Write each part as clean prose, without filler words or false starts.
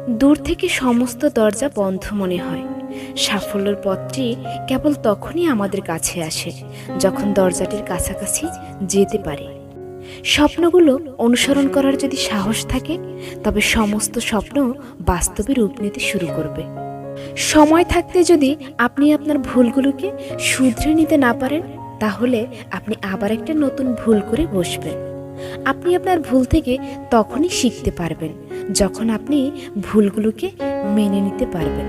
দূর থেকে সমস্ত দরজা বন্ধ মনে হয়। সাফল্যের পথটি কেবল তখনই আমাদের কাছে আসে যখন দরজাটির কাছাকাছি যেতে পারি। স্বপ্নগুলো অনুসরণ করার যদি সাহস থাকে, তবে সমস্ত স্বপ্ন বাস্তবে রূপ নিতে শুরু করবে। সময় থাকতে যদি আপনি আপনার ভুলগুলোকে শুধরে নিতে না পারেন, তাহলে আপনি আবার একটা নতুন ভুল করে বসবেন। আপনি আপনার ভুল থেকে তখনই শিখতে পারবেন যখন আপনি ভুলগুলোকে মেনে নিতে পারবেন।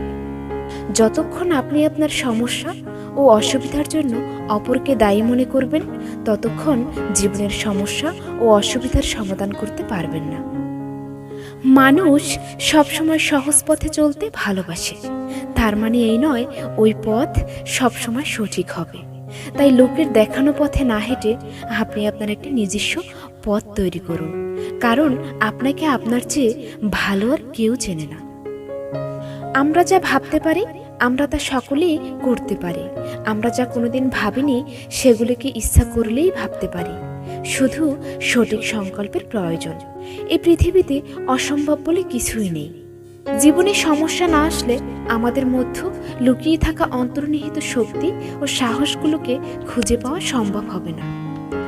যতক্ষণ আপনি আপনার সমস্যা ও অসুবিধার জন্য অপরকে দায়ী মনে করবেন, ততক্ষণ জীবনের সমস্যা ও অসুবিধার সমাধান করতে পারবেন না। মানুষ সবসময় সহজ পথে চলতে ভালোবাসে, তার মানে এই নয় ওই পথ সবসময় সঠিক হবে। তাই লোকের দেখানো পথে না হেঁটে আপনি আপনার একটা নিজস্ব পথ তৈরি করুন, কারণ আপনাকে আপনার চেয়ে ভালো আর কেউ চেনে না। আমরা যা ভাবতে পারি আমরা তা সকলেই করতে পারি। আমরা যা কোনোদিন ভাবিনি সেগুলোকে ইচ্ছা করলেই ভাবতে পারি। শুধু সঠিক সংকল্পের প্রয়োজন। এই পৃথিবীতে অসম্ভব বলে কিছুই নেই। জীবনে সমস্যা না আসলে আমাদের মধ্যে লুকিয়ে থাকা অন্তর্নিহিত শক্তি ও সাহসগুলোকে খুঁজে পাওয়া সম্ভব হবে না।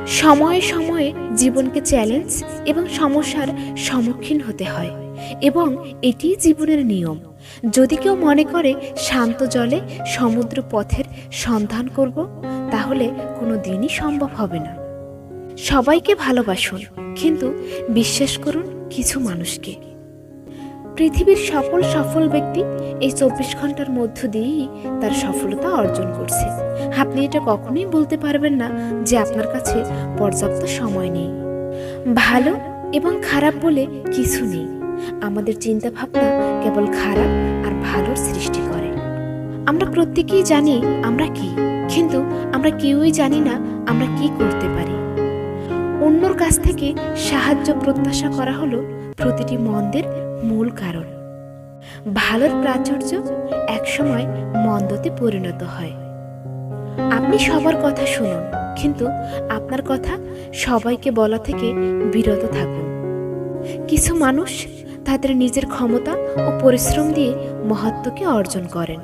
সময়ে সময়ে জীবনকে চ্যালেঞ্জ এবং সমস্যার সম্মুখীন হতে হয়, এবং এটিই জীবনের নিয়ম। যদি কেউ মনে করে শান্ত জলে সমুদ্র পথের সন্ধান করব, তাহলে কোনো দিনই সম্ভব হবে না। সবাইকে ভালোবাসুন, কিন্তু বিশ্বাস করুন কিছু মানুষকে। পৃথিবীর সকল সফল ব্যক্তি এই 24 ঘন্টার মধ্য দিয়েই তার সফলতা অর্জন করছে। আপনি এটা কখনোই বলতে পারবেন না যে আপনার কাছে পর্যাপ্ত সময় নেই। ভালো এবং খারাপ বলে কিছু নেই। আমাদের চিন্তা ভাবনা কেবল খারাপ আর ভালোর সৃষ্টি করে। আমরা প্রত্যেকেই জানি আমরা কি, কিন্তু আমরা কেউই জানি না আমরা কি করতে পারি। অন্যর কাছ থেকে সাহায্য প্রত্যাশা করা হলো প্রতিটি মন্দের মূল কারণ। ভালোর প্রাচুর্য একসময় মন্দতে পরিণত হয়। আপনি সবার কথা শুনুন, কিন্তু আপনার কথা সবাইকে বলা থেকে বিরত থাকুন। কিছু মানুষ তাদের নিজের ক্ষমতা ও পরিশ্রম দিয়ে মহত্বকে অর্জন করেন,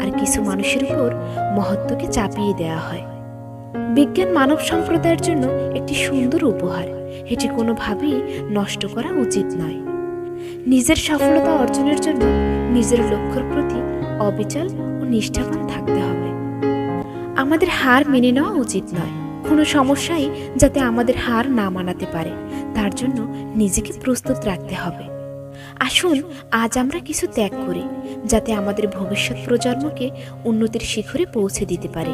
আর কিছু মানুষের উপর মহত্বকে চাপিয়ে দেওয়া হয়। বিজ্ঞান মানব সম্প্রদায়ের জন্য একটি সুন্দর উপহার। এটি কোনোভাবেই নষ্ট করা উচিত নয়। নিজের সফলতা অর্জনের জন্য নিজের লক্ষ্যের প্রতি অবিচল ও নিষ্ঠাবান থাকতে হবে। আমাদের হার মেনে নেওয়া উচিত নয়। কোনো সমস্যাই যাতে আমাদের হার না মানাতে পারে, তার জন্য নিজেকে প্রস্তুত রাখতে হবে। আসুন আজ আমরা কিছু ত্যাগ করি, যাতে আমাদের ভবিষ্যৎ প্রজন্মকে উন্নতির শিখরে পৌঁছে দিতে পারে।